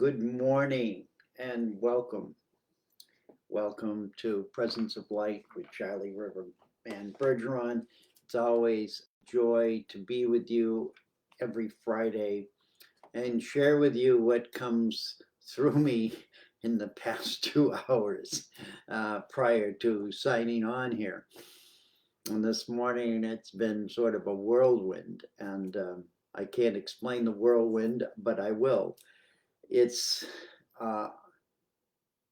Good morning and welcome. Welcome to Presence of Light with Charlie River and Bergeron. It's always a joy to be with you every Friday and share with you what comes through me in the past 2 hours prior to signing on here. And this morning it's been sort of a whirlwind, and I can't explain the whirlwind, but I will. It's uh,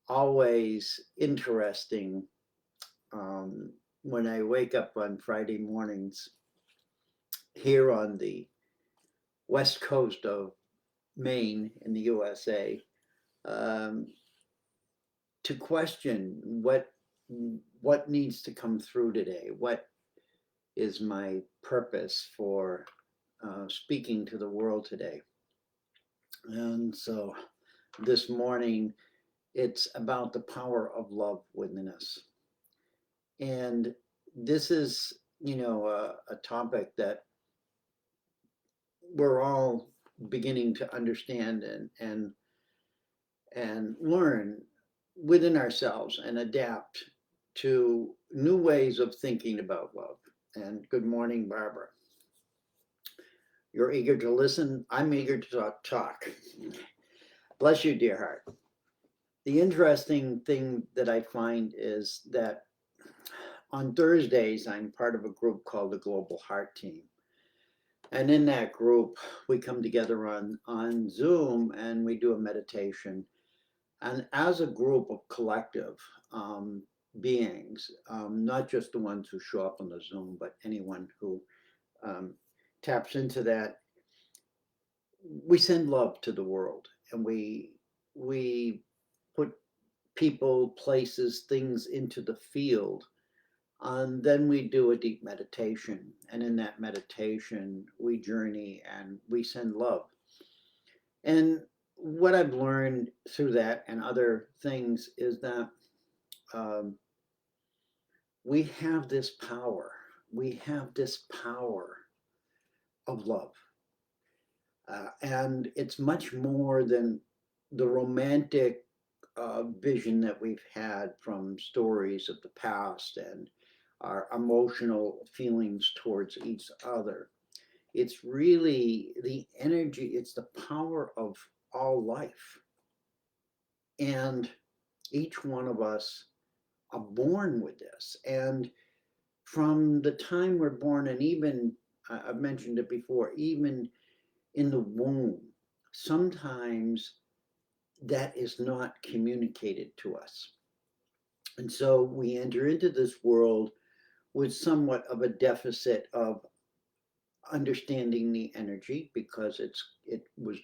always interesting when I wake up on Friday mornings here on the west coast of Maine in the USA, um, to question what needs to come through today. What is my purpose for speaking to the world today? And so this morning, it's about the power of love within us. And this is, a topic that we're all beginning to understand and learn within ourselves and adapt to new ways of thinking about love. And good morning, Barbara. You're eager to listen. I'm eager to talk. Bless you, dear heart. The interesting thing that I find is that on Thursdays, I'm part of a group called the Global Heart Team. And in that group, we come together on Zoom and we do a meditation. And as a group of collective beings, not just the ones who show up on the Zoom, but anyone who um, taps into that, we send love to the world, and we put people, places, things into the field. And then we do a deep meditation. And in that meditation, we journey and we send love. And what I've learned through that and other things is that um, we have this power. We have this power of love. And it's much more than the romantic vision that we've had from stories of the past and our emotional feelings towards each other. It's really the energy, it's the power of all life. And each one of us are born with this. And from the time we're born, and even, I've mentioned it before, even in the womb, sometimes that is not communicated to us. And so we enter into this world with somewhat of a deficit of understanding the energy because it was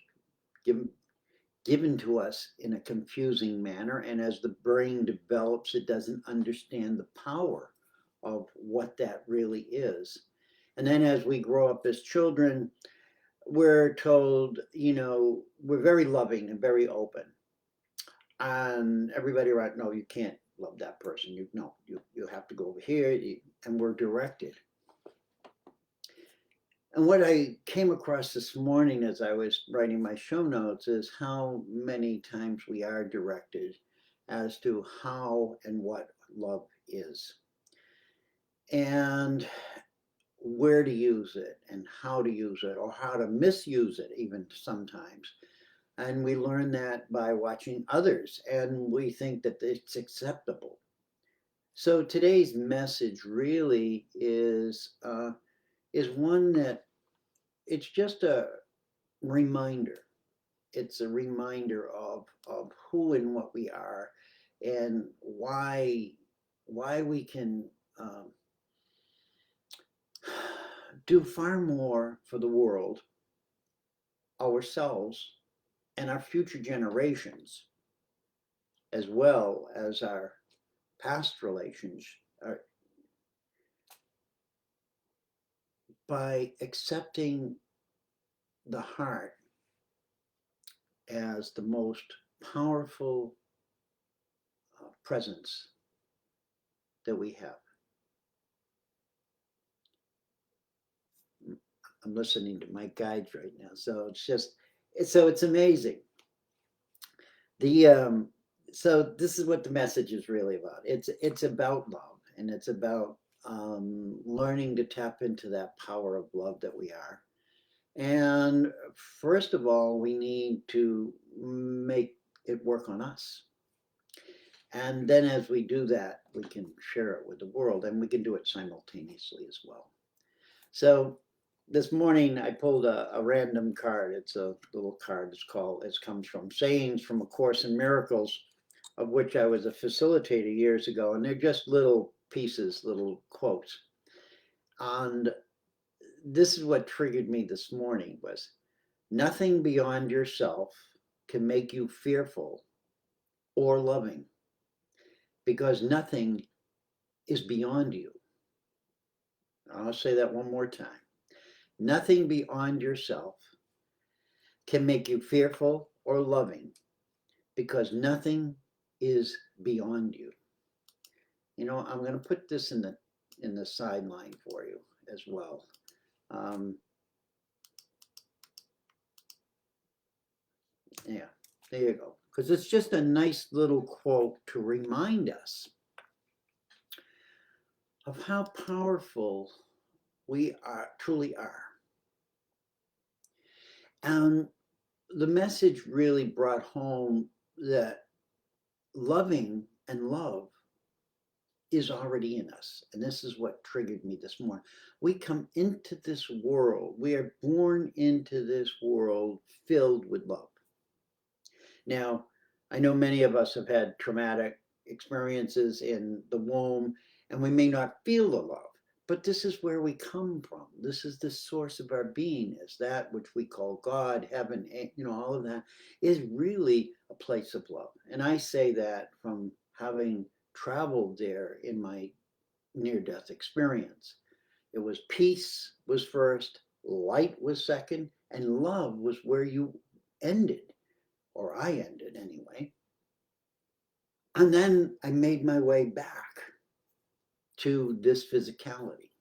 given given to us in a confusing manner, and as the brain develops it doesn't understand the power of what that really is. And then as we grow up as children, we're told, we're very loving and very open, and everybody right, no, you can't love that person, you have to go over here, and we're directed. And what I came across this morning as I was writing my show notes is how many times we are directed as to how and what love is, and where to use it, and how to use it, or how to misuse it, even sometimes. And we learn that by watching others, and we think that it's acceptable. So today's message really is one that it's just a reminder. It's a reminder of who and what we are, and why we can do far more for the world, ourselves, and our future generations, as well as our past relations, by accepting the heart as the most powerful presence that we have. I'm listening to my guides right now, so it's amazing. The so this is what the message is really about. It's about love, and it's about learning to tap into that power of love that we are. And first of all, we need to make it work on us. And then as we do that, we can share it with the world, and we can do it simultaneously as well. So this morning I pulled a random card. It's a little card. It comes from Sayings from A Course in Miracles, of which I was a facilitator years ago, and they're just little pieces, little quotes. And this is what triggered me this morning was nothing beyond yourself can make you fearful or loving because nothing is beyond you. I'll say that one more time. Nothing beyond yourself can make you fearful or loving because nothing is beyond you. You know, I'm going to put this in the sideline for you as well. Um, yeah, there you go. Because it's just a nice little quote to remind us of how powerful we are, truly are. And the message really brought home that loving and love is already in us. And this is what triggered me this morning. We come into this world, we are born into this world filled with love. Now, I know many of us have had traumatic experiences in the womb, and we may not feel the love, but this is where we come from. This is the source of our being, is that which we call God, heaven, all of that is really a place of love. And I say that from having traveled there in my near-death experience. It was peace was first, light was second, and love was where you ended, or I ended anyway. And then I made my way back to this physicality.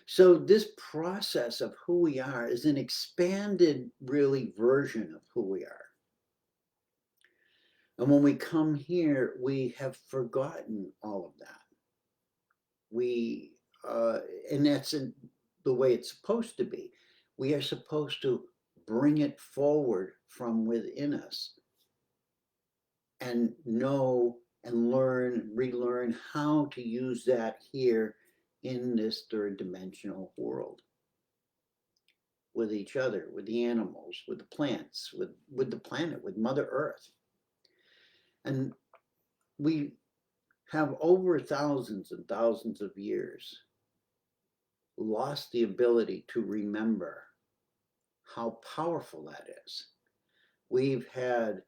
So this process of who we are is an expanded, really, version of who we are. And when we come here, we have forgotten all of that. We, and that's the way it's supposed to be. We are supposed to bring it forward from within us and know and learn, relearn how to use that here in this third dimensional world with each other, with the animals, with the plants, with the planet, with Mother Earth. And we have over thousands and thousands of years lost the ability to remember how powerful that is. We've had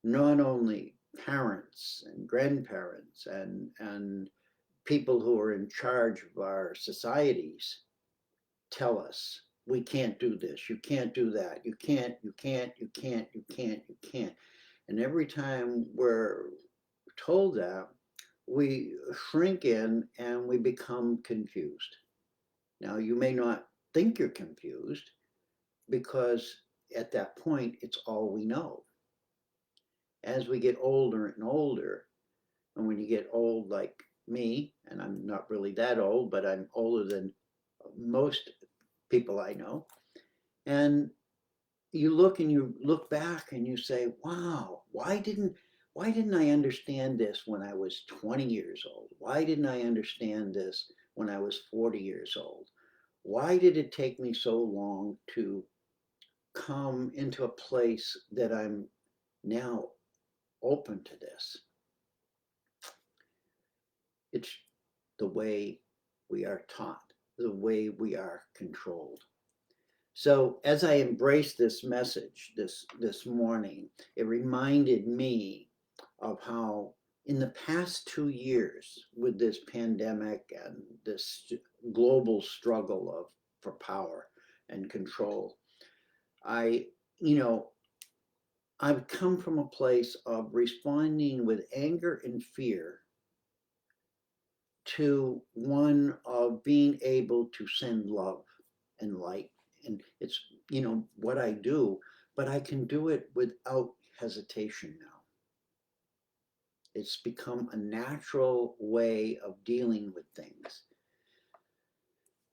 not only parents and grandparents and people who are in charge of our societies tell us we can't do this, you can't do that, you can't, you can't, you can't, you can't, you can't. And every time we're told that, we shrink in and we become confused. Now, you may not think you're confused because at that point, it's all we know. As we get older and older, and when you get old like me, and I'm not really that old, but I'm older than most people I know, and you look back and you say, wow, why didn't I understand this when I was 20 years old? Why didn't I understand this when I was 40 years old? Why did it take me so long to come into a place that I'm now open to this? It's the way we are taught, the way we are controlled. So as I embraced this message this morning, it reminded me of how in the past 2 years with this pandemic and this global struggle for power and control, I, you know, I've come from a place of responding with anger and fear to one of being able to send love and light. And it's, what I do, but I can do it without hesitation now. It's become a natural way of dealing with things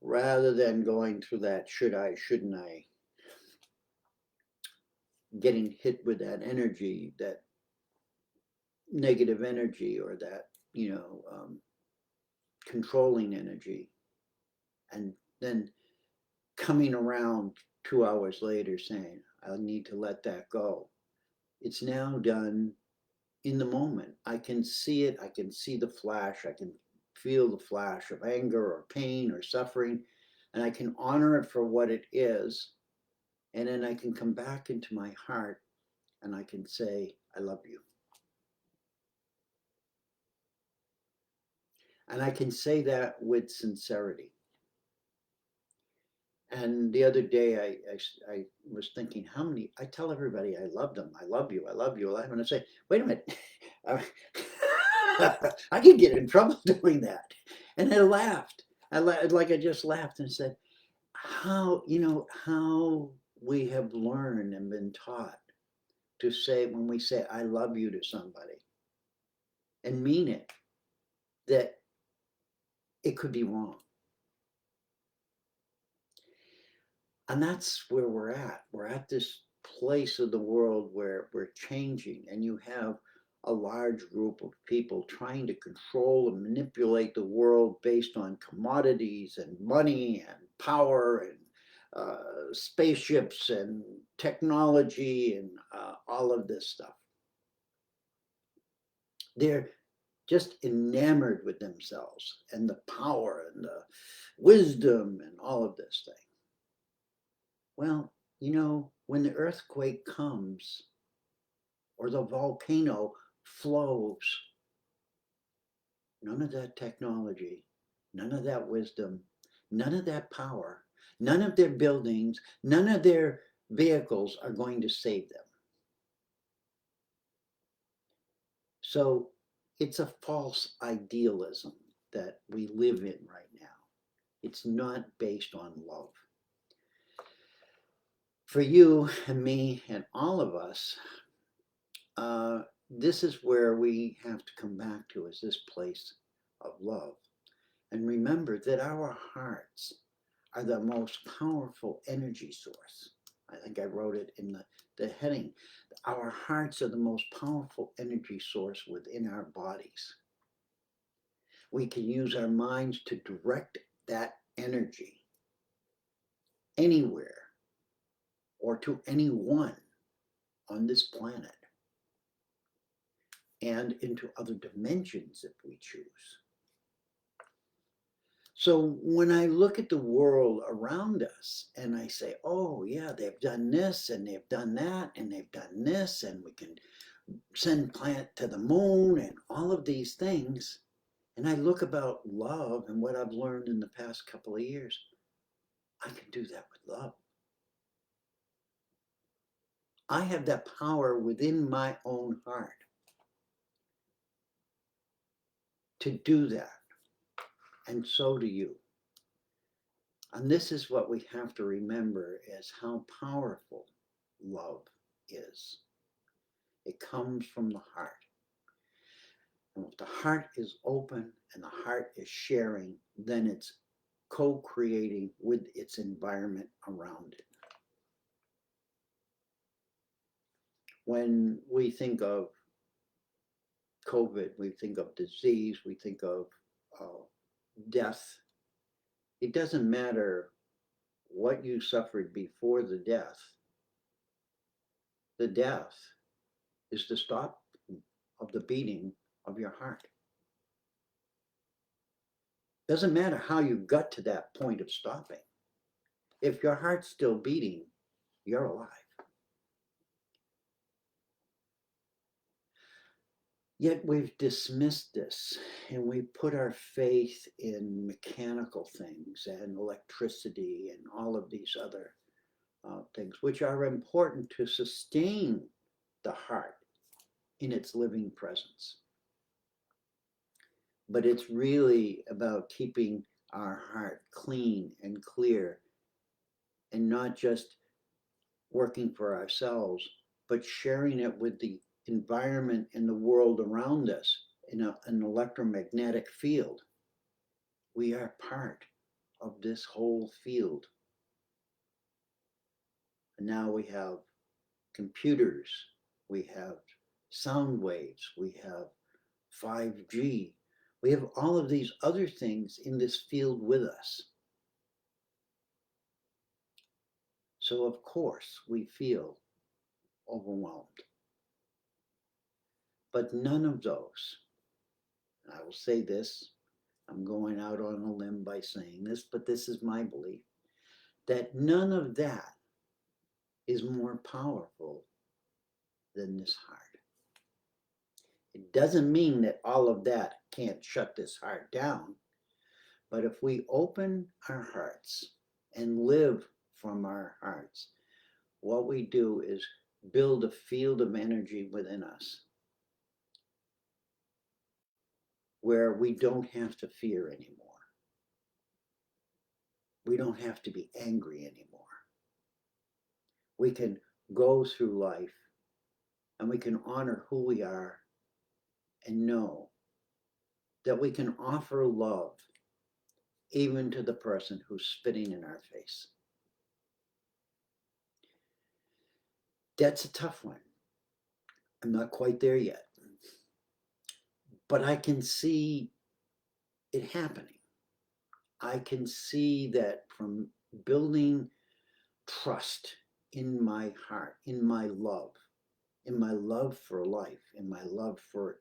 rather than going through that should I, shouldn't I, getting hit with that energy, that negative energy, or that, controlling energy, and then coming around 2 hours later saying, I need to let that go. It's now done in the moment. I can see it. I can see the flash. I can feel the flash of anger or pain or suffering, and I can honor it for what it is. And then I can come back into my heart and I can say, I love you. And I can say that with sincerity. And the other day, I was thinking, how many, I tell everybody I love them. I love you. I love you. And I say, wait a minute. I could get in trouble doing that. And I laughed. Like I just laughed and said, how we have learned and been taught to say, when we say, I love you to somebody and mean it, that it could be wrong. And that's where we're at. We're at this place of the world where we're changing, and you have a large group of people trying to control and manipulate the world based on commodities and money and power and spaceships and technology and all of this stuff. They're just enamored with themselves and the power and the wisdom and all of this thing. Well, when the earthquake comes or the volcano flows, none of that technology, none of that wisdom, none of that power, none of their buildings, none of their vehicles are going to save them. So it's a false idealism that we live in right now. It's not based on love. For you and me and all of us, this is where we have to come back to, is this place of love. And remember that our hearts are the most powerful energy source. I think I wrote it in the heading. Our hearts are the most powerful energy source within our bodies. We can use our minds to direct that energy anywhere or to anyone on this planet and into other dimensions if we choose. So when I look at the world around us and I say, oh yeah, they've done this and they've done that and they've done this, and we can send plant to the moon and all of these things, and I look about love and what I've learned in the past couple of years, I can do that with love. I have that power within my own heart to do that, and so do you. And this is what we have to remember, is how powerful love is. It comes from the heart. And if the heart is open and the heart is sharing, then it's co-creating with its environment around it. When we think of COVID, we think of disease, we think of death. It doesn't matter what you suffered before the death. The death is the stop of the beating of your heart. Doesn't matter how you got to that point of stopping. If your heart's still beating, you're alive. Yet we've dismissed this, and we put our faith in mechanical things and electricity and all of these other things, which are important to sustain the heart in its living presence. But it's really about keeping our heart clean and clear, and not just working for ourselves, but sharing it with the environment and the world around us in an electromagnetic field. We are part of this whole field. And now we have computers, we have sound waves, we have 5G, we have all of these other things in this field with us. So of course we feel overwhelmed. But none of those, and I will say this, I'm going out on a limb by saying this, but this is my belief, that none of that is more powerful than this heart. It doesn't mean that all of that can't shut this heart down, but if we open our hearts and live from our hearts, what we do is build a field of energy within us where we don't have to fear anymore. We don't have to be angry anymore. We can go through life and we can honor who we are and know that we can offer love even to the person who's spitting in our face. That's a tough one. I'm not quite there yet. But I can see it happening. I can see that from building trust in my heart, in my love for life, in my love for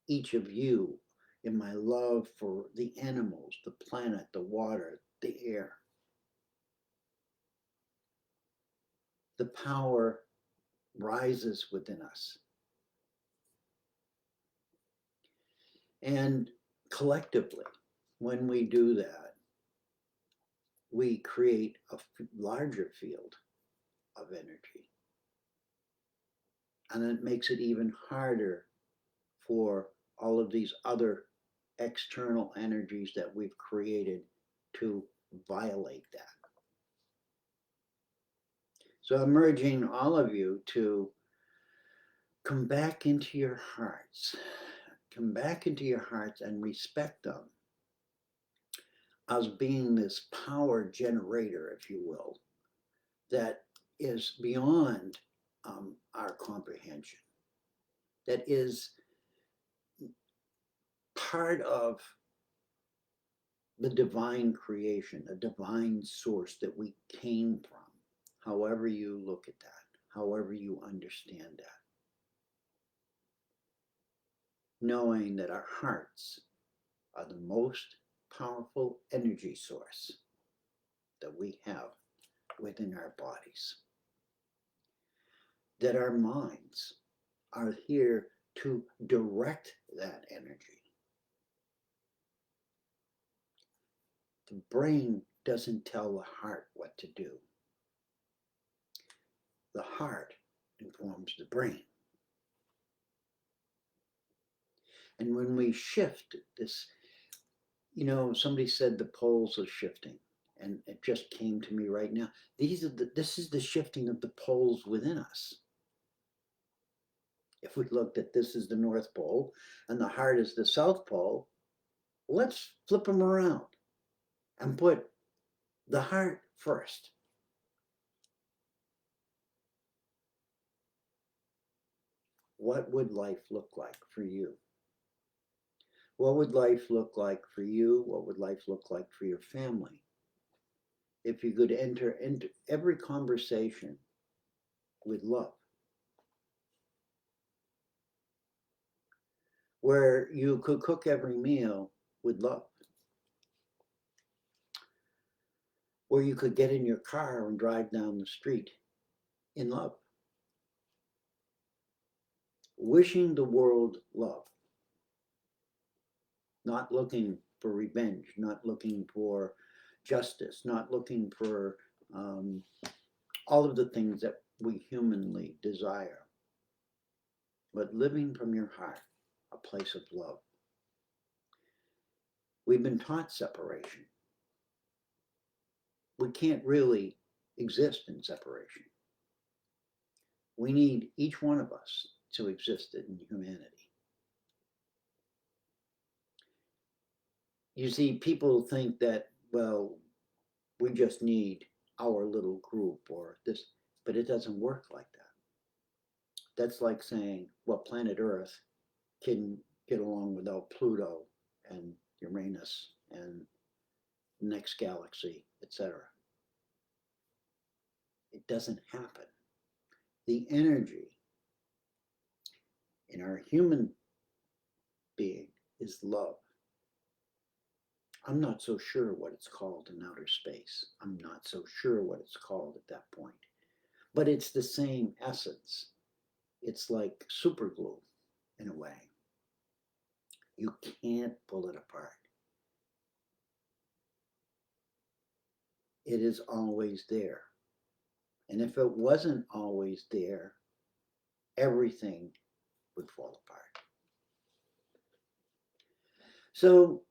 each of you, in my love for the animals, the planet, the water, the air. The power rises within us. And collectively, when we do that, we create a larger field of energy. And it makes it even harder for all of these other external energies that we've created to violate that. So I'm urging all of you to come back into your hearts. Come back into your hearts and respect them as being this power generator, if you will, that is beyond our comprehension, that is part of the divine creation, a divine source that we came from, however you look at that, however you understand that. Knowing that our hearts are the most powerful energy source that we have within our bodies. That our minds are here to direct that energy. The brain doesn't tell the heart what to do. The heart informs the brain. And when we shift this, somebody said the poles are shifting, and it just came to me right now. This is the shifting of the poles within us. If we looked at this as the North Pole and the heart is the South Pole, let's flip them around and put the heart first. What would life look like for you? What would life look like for you? What would life look like for your family? If you could enter into every conversation with love, where you could cook every meal with love, where you could get in your car and drive down the street in love, wishing the world love, not looking for revenge, not looking for justice, not looking for all of the things that we humanly desire, but living from your heart, a place of love. We've been taught separation. We can't really exist in separation. We need each one of us to exist in humanity. You see, people think that, well, we just need our little group or this, but it doesn't work like that. That's like saying, well, planet Earth can get along without Pluto and Uranus and the next galaxy, etc. It doesn't happen. The energy in our human being is love. I'm not so sure what it's called in outer space. I'm not so sure what it's called at that point. But it's the same essence. It's like super glue in a way. You can't pull it apart. It is always there. And if it wasn't always there, everything would fall apart. So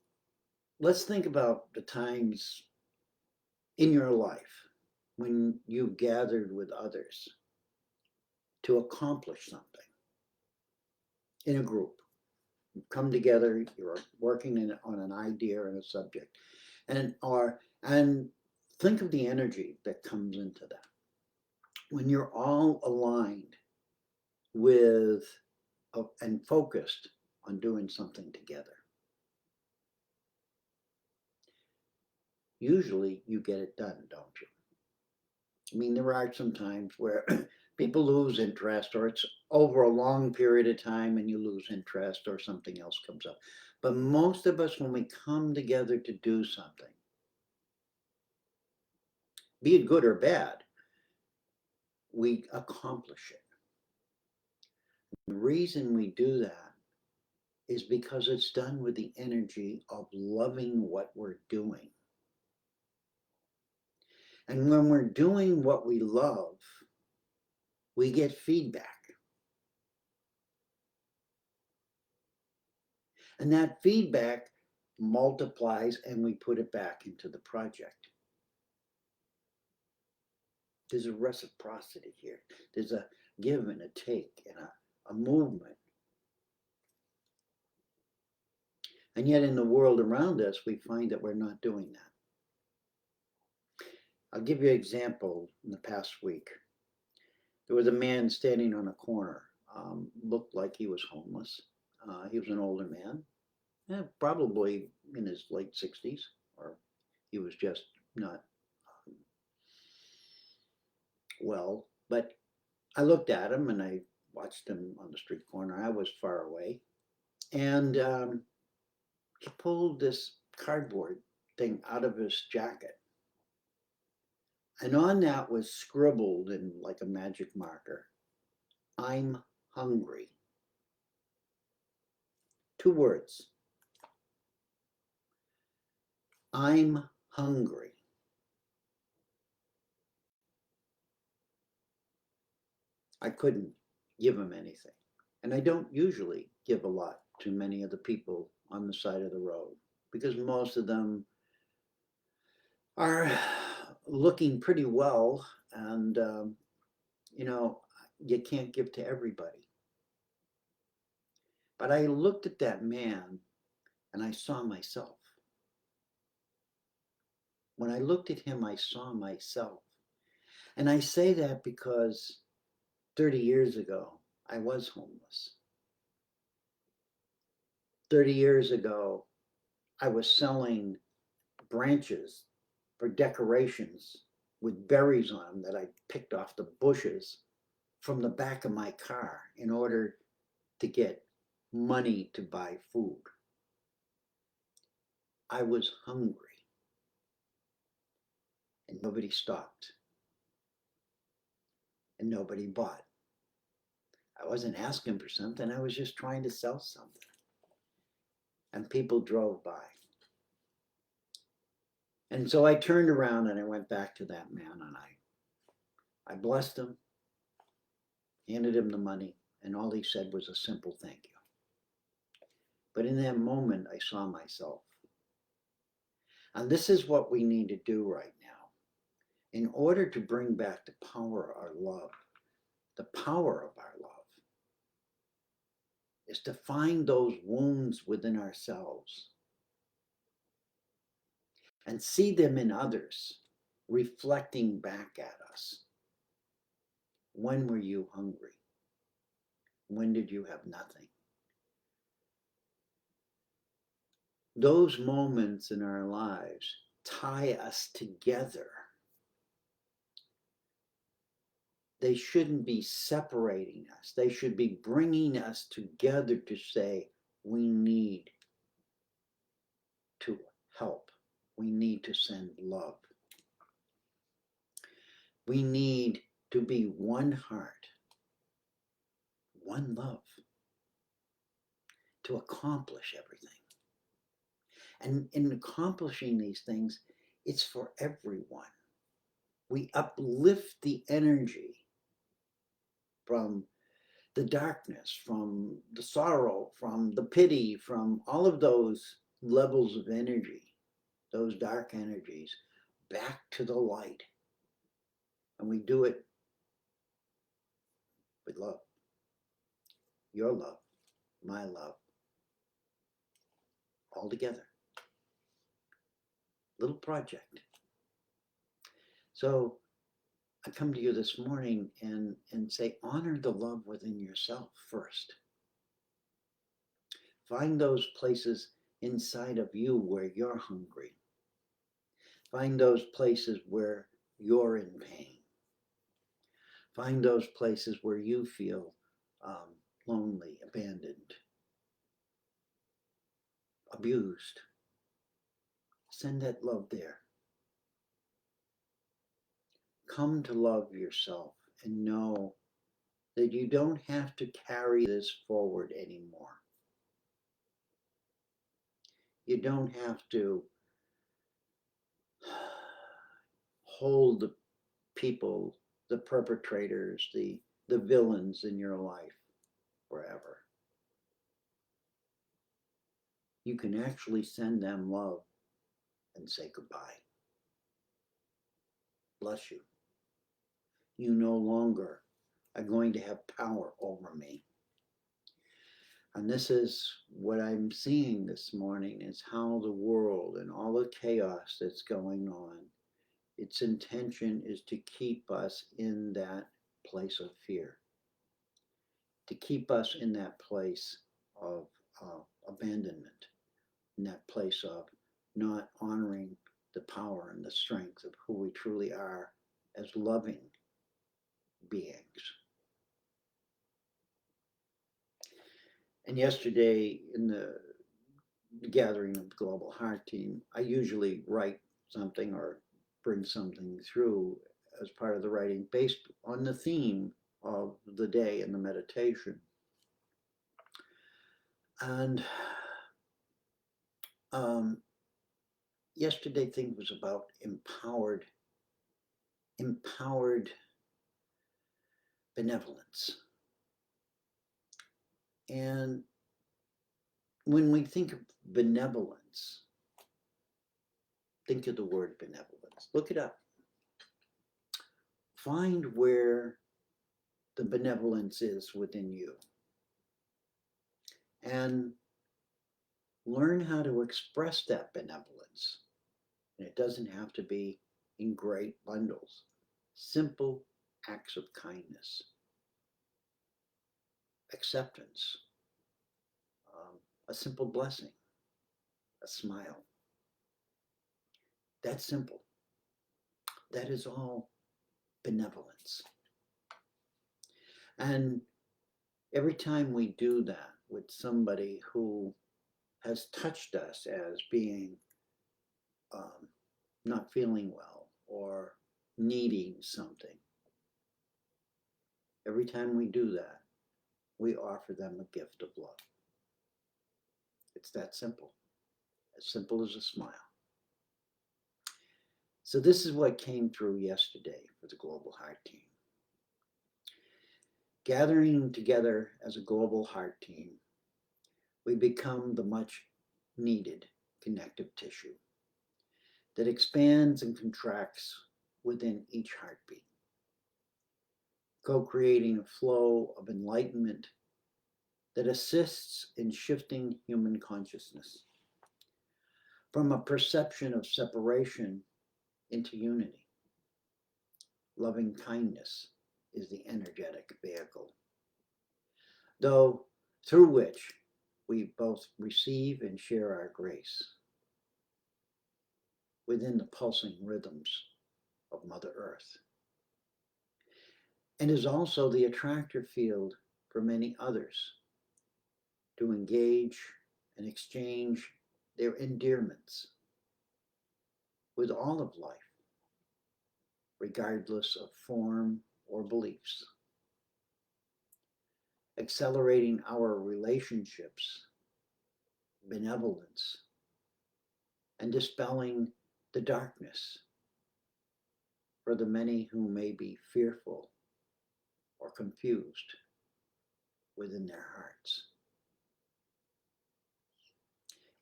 let's think about the times in your life when you gathered with others to accomplish something in a group. You come together, you're working on an idea and a subject, and think of the energy that comes into that. When you're all aligned with and focused on doing something together, usually you get it done, don't you? I mean, there are some times where people lose interest, or it's over a long period of time and you lose interest, or something else comes up. But most of us, when we come together to do something, be it good or bad, we accomplish it. The reason we do that is because it's done with the energy of loving what we're doing. And when we're doing what we love, we get feedback. And that feedback multiplies and we put it back into the project. There's a reciprocity here. There's a give and a take and a movement. And yet in the world around us, we find that we're not doing that. I'll give you an example. In the past week, there was a man standing on a corner, looked like he was homeless. He was an older man, probably in his late 60s, or he was just not well. But I looked at him and I watched him on the street corner. I was far away. And he pulled this cardboard thing out of his jacket. And on that was scribbled in like a magic marker, I'm hungry. 2 words. I'm hungry. I couldn't give him anything. And I don't usually give a lot to many of the people on the side of the road because most of them are looking pretty well, and you can't give to everybody. But I looked at that man and I saw myself. When I looked at him, I saw myself. And I say that because 30 years ago, I was homeless. 30 years ago, I was selling branches for decorations with berries on them that I picked off the bushes from the back of my car in order to get money to buy food. I was hungry and nobody stopped and nobody bought. I wasn't asking for something, I was just trying to sell something. And people drove by. And so I turned around and I went back to that man and I blessed him, handed him the money, and all he said was a simple thank you. But in that moment, I saw myself. And this is what we need to do right now. In order to bring back the power of our love, The power of our love is to find those wounds within ourselves and see them in others, reflecting back at us. When were you hungry? When did you have nothing? Those moments in our lives tie us together. They shouldn't be separating us. They should be bringing us together to say, we need to help. We need to send love. We need to be one heart, one love, to accomplish everything. And in accomplishing these things, it's for everyone. We uplift the energy from the darkness, from the sorrow, from the pity, from all of those levels of energy, those dark energies, back to the light. And we do it with love. Your love, my love, all together. Little project. So I come to you this morning and say, honor the love within yourself first. Find those places inside of you where you're hungry. Find those places where you're in pain. Find those places where you feel lonely, abandoned, abused. Send that love there. Come to love yourself and know that you don't have to carry this forward anymore. You don't have to hold the people, the perpetrators, the villains in your life forever. You can actually send them love and say goodbye. Bless you. You no longer are going to have power over me. And this is what I'm seeing this morning, is how the world and all the chaos that's going on, its intention is to keep us in that place of fear, to keep us in that place of abandonment, in that place of not honoring the power and the strength of who we truly are as loving beings. And yesterday in the gathering of the Global Heart Team, I usually write something or bring something through as part of the writing based on the theme of the day and the meditation. And yesterday thing was about empowered benevolence. And when we think of benevolence, think of the word benevolence. Look it up. Find where the benevolence is within you. And learn how to express that benevolence. And it doesn't have to be in great bundles. Simple acts of kindness, acceptance, a simple blessing, a smile. That's simple. That is all benevolence. And every time we do that with somebody who has touched us as being not feeling well or needing something, every time we do that, we offer them a gift of love. It's that simple as a smile. So this is what came through yesterday for the Global Heart Team. Gathering together as a Global Heart Team, we become the much needed connective tissue that expands and contracts within each heartbeat. co-creating a flow of enlightenment that assists in shifting human consciousness from a perception of separation into unity. Loving kindness is the energetic vehicle, though through which we both receive and share our grace within the pulsing rhythms of Mother Earth, and is also the attractor field for many others to engage and exchange their endearments with all of life, regardless of form or beliefs, accelerating our relationships, benevolence, and dispelling the darkness for the many who may be fearful or confused within their hearts.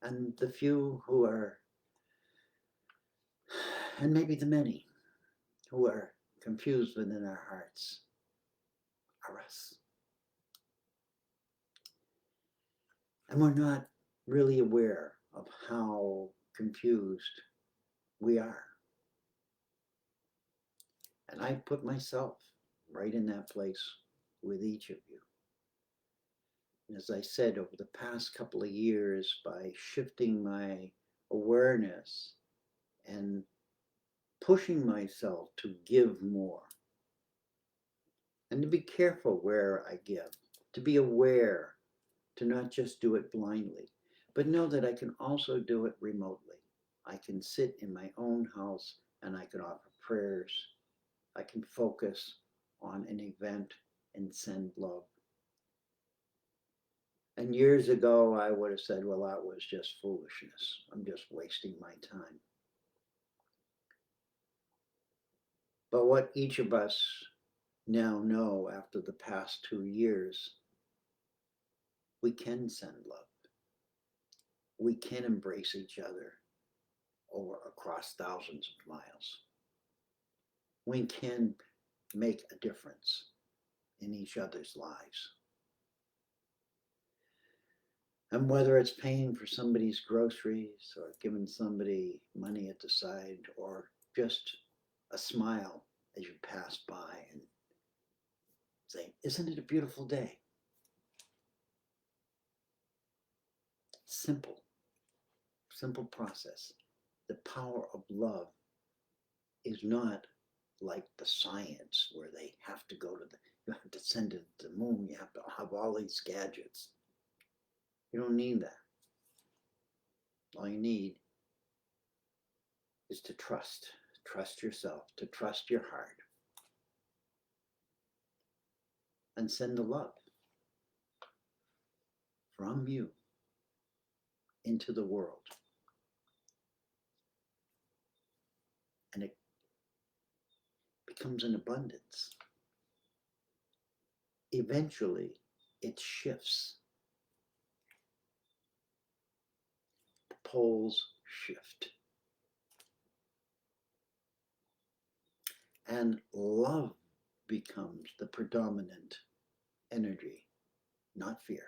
And the few who are, and maybe the many who are confused within our hearts, are us. And we're not really aware of how confused we are. And I put myself right in that place with each of you. And as I said, over the past couple of years, by shifting my awareness and pushing myself to give more, and to be careful where I give, to be aware, to not just do it blindly, but know that I can also do it remotely. I can sit in my own house and I can offer prayers. I can focus on an event and send love. And years ago, I would have said, well, that was just foolishness. I'm just wasting my time. But what each of us now know after the past 2 years, we can send love. We can embrace each other over across thousands of miles. We can make a difference in each other's lives. And whether it's paying for somebody's groceries or giving somebody money at the side or just a smile as you pass by and say, isn't it a beautiful day? Simple process. The power of love is not like the science where they have to go to you have to send it to the moon, you have to have all these gadgets. You don't need that. All you need is to trust yourself, to trust your heart, and send the love from you into the world. And it becomes an abundance. Eventually, it shifts. The poles shift. And love becomes the predominant energy, not fear,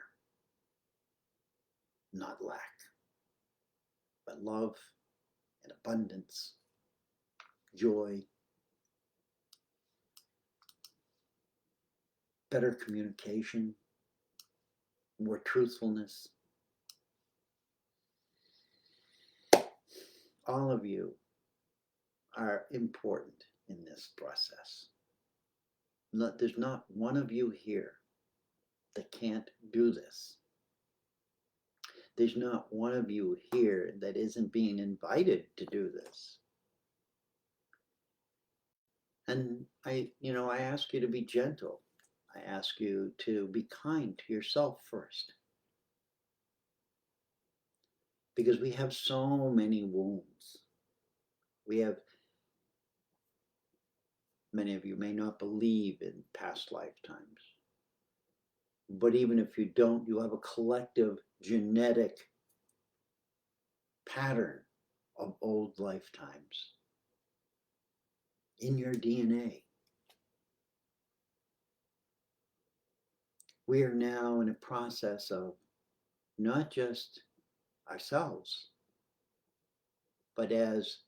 not lack, but love and abundance, joy, better communication, more truthfulness. All of you are important in this process. There's not one of you here that can't do this. There's not one of you here that isn't being invited to do this. And I ask you to be gentle. I ask you to be kind to yourself first. Because we have so many wounds. Many of you may not believe in past lifetimes. But even if you don't, you have a collective genetic pattern of old lifetimes in your DNA. we are now in a process of not just ourselves, but as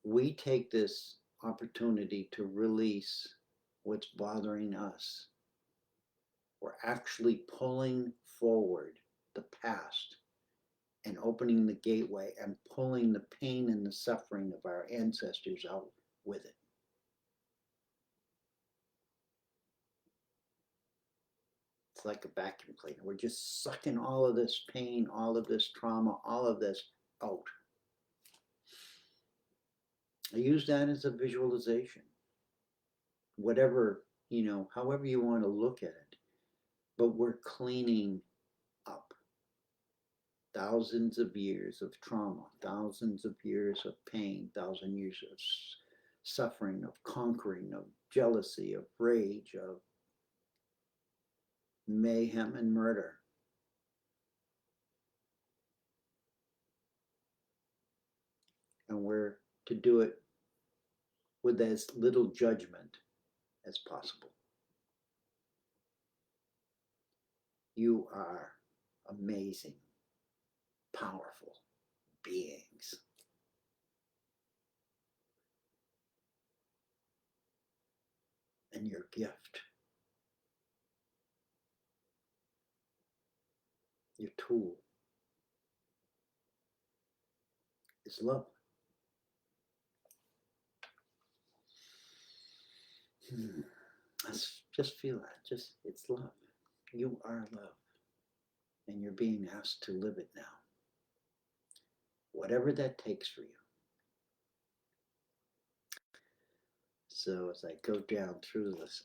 we take this opportunity to release what's bothering us, we're actually pulling forward the past and opening the gateway and pulling the pain and the suffering of our ancestors out with it. It's like a vacuum cleaner. We're just sucking all of this pain, all of this trauma, all of this out. I use that as a visualization. Whatever, however you want to look at it. But we're cleaning up thousands of years of trauma, thousands of years of pain, thousand years of suffering, of conquering, of jealousy, of rage, of mayhem and murder. And we're to do it with as little judgment as possible. You are amazing, powerful beings. And your gift, your tool, is love. Let's just feel that. It's love. You are love. And you're being asked to live it now. Whatever that takes for you. So as I go down through this,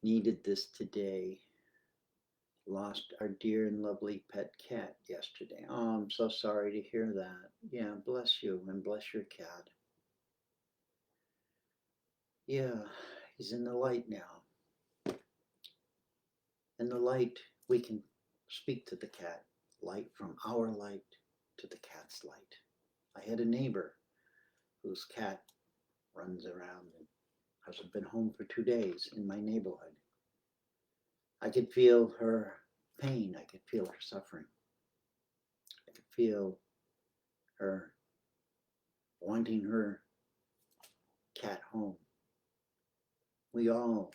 needed this today. Lost our dear and lovely pet cat yesterday. Oh, I'm so sorry to hear that. Yeah, bless you and bless your cat. Yeah, he's in the light now. And the light, we can speak to the cat. Light from our light to the cat's light. I had a neighbor whose cat runs around and hasn't been home for 2 days in my neighborhood. I could feel her pain. I could feel her suffering. I could feel her wanting her cat home. We all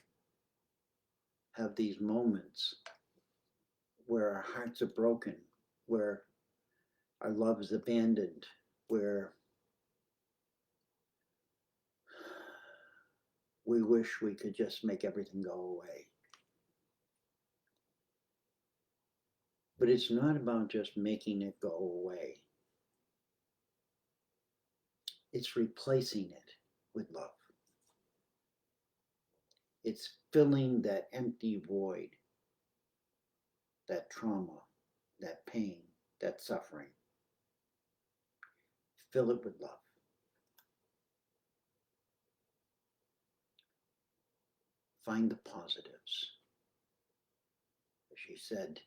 have these moments where our hearts are broken, where our love is abandoned, where we wish we could just make everything go away. But it's not about just making it go away. It's replacing it with love. It's filling that empty void, that trauma, that pain, that suffering. Fill it with love. Find the positives. As she said,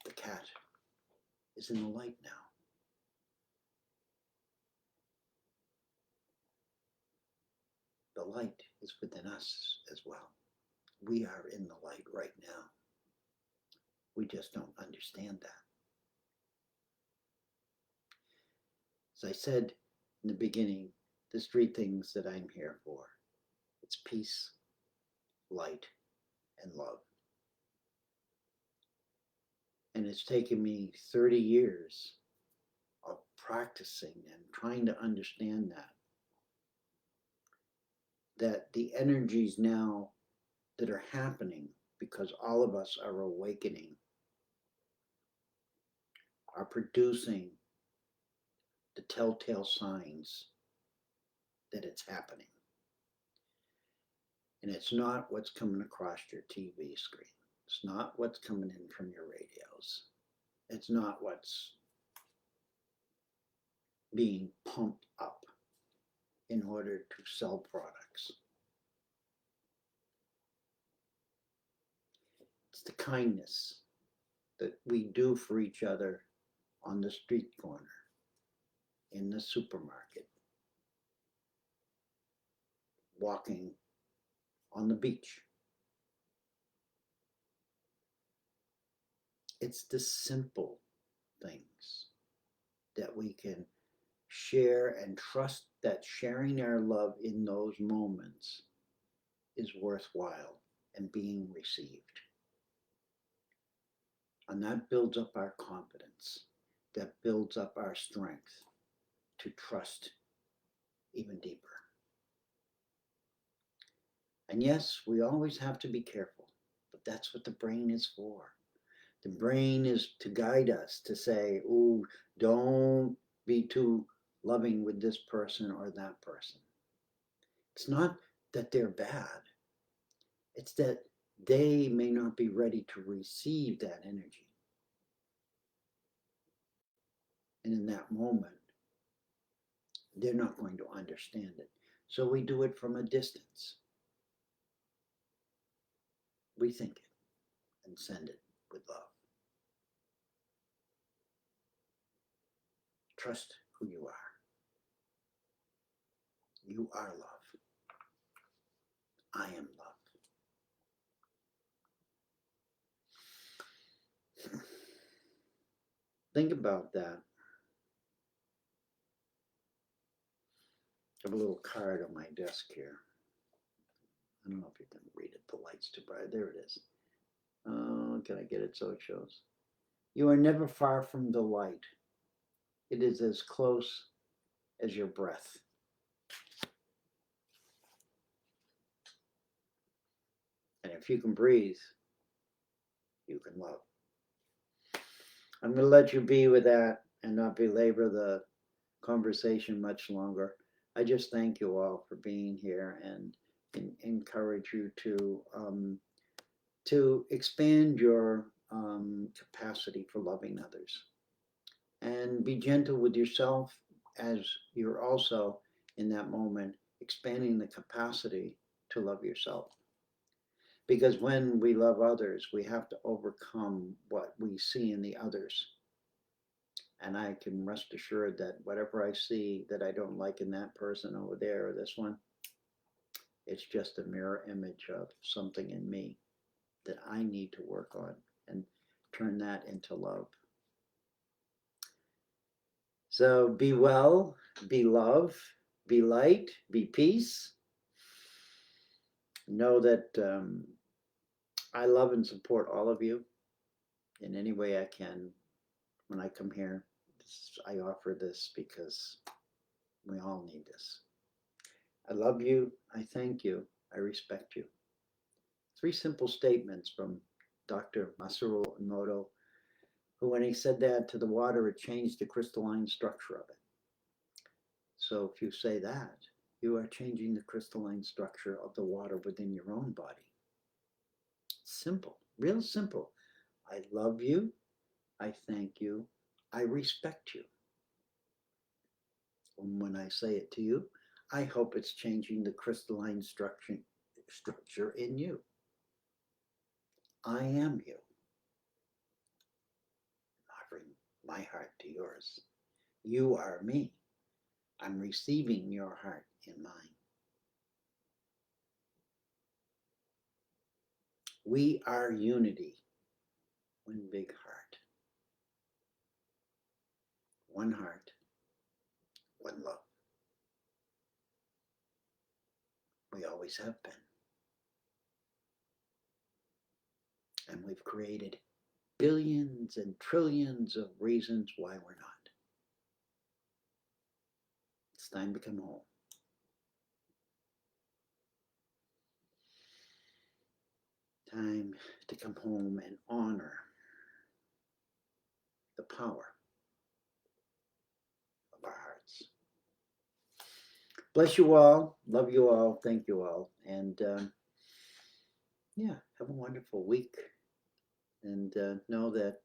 the cat is in the light now. The light is within us as well. We are in the light right now. We just don't understand that. As I said in the beginning, there's 3 things that I'm here for. It's peace, light, and love. And it's taken me 30 years of practicing and trying to understand that the energies now that are happening because all of us are awakening are producing the telltale signs that it's happening. And it's not what's coming across your TV screen. It's not what's coming in from your radios. It's not what's being pumped up in order to sell products. It's the kindness that we do for each other on the street corner, in the supermarket, walking on the beach. It's the simple things that we can share and trust that sharing our love in those moments is worthwhile and being received. And that builds up our confidence, that builds up our strength to trust even deeper. And yes, we always have to be careful, but that's what the brain is for. The brain is to guide us to say, "Ooh, don't be too loving with this person or that person." It's not that they're bad, it's that they may not be ready to receive that energy. And in that moment, they're not going to understand it. So we do it from a distance. We think it and send it with love. Trust who you are. You are love. I am love. Think about that. I have a little card on my desk here. I don't know if you can read it. The light's too bright. There it is. Can I get it so it shows? You are never far from the light. It is as close as your breath. And if you can breathe, you can love. I'm going to let you be with that and not belabor the conversation much longer. I just thank you all for being here and encourage you to expand your capacity for loving others. And be gentle with yourself as you're also in that moment expanding the capacity to love yourself. Because when we love others, we have to overcome what we see in the others. And I can rest assured that whatever I see that I don't like in that person over there or this one, it's just a mirror image of something in me that I need to work on and turn that into love. So be well, be love, be light, be peace. Know that I love and support all of you in any way I can. When I come here, I offer this because we all need this. I love you. I thank you. I respect you. 3 simple statements from Dr. Masaru Emoto, who, when he said that to the water, it changed the crystalline structure of it. So if you say that, you are changing the crystalline structure of the water within your own body. Simple, real simple. I love you. I thank you. I respect you. And when I say it to you, I hope it's changing the crystalline structure in you. I am you. Offering my heart to yours. You are me. I'm receiving your heart in mine. We are unity. One big heart. One heart. One love. We always have been. And we've created billions and trillions of reasons why we're not. It's time to come home. Time to come home and honor the power of our hearts. Bless you all. Love you all. Thank you all. And yeah, have a wonderful week. And know that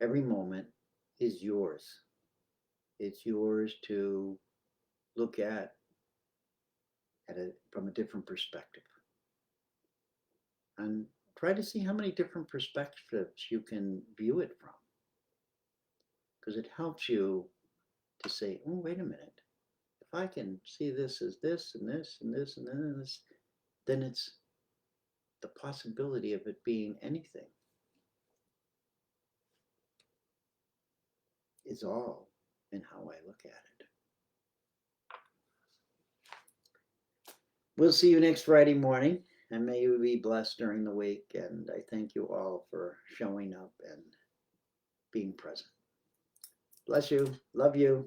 every moment is yours. It's yours to look at it from a different perspective. And try to see how many different perspectives you can view it from. Because it helps you to say, oh, wait a minute. If I can see this as this and this and this and this, then it's the possibility of it being anything. is all in how I look at it. We'll see you next Friday morning, and may you be blessed during the week. And I thank you all for showing up and being present. Bless you. Love you.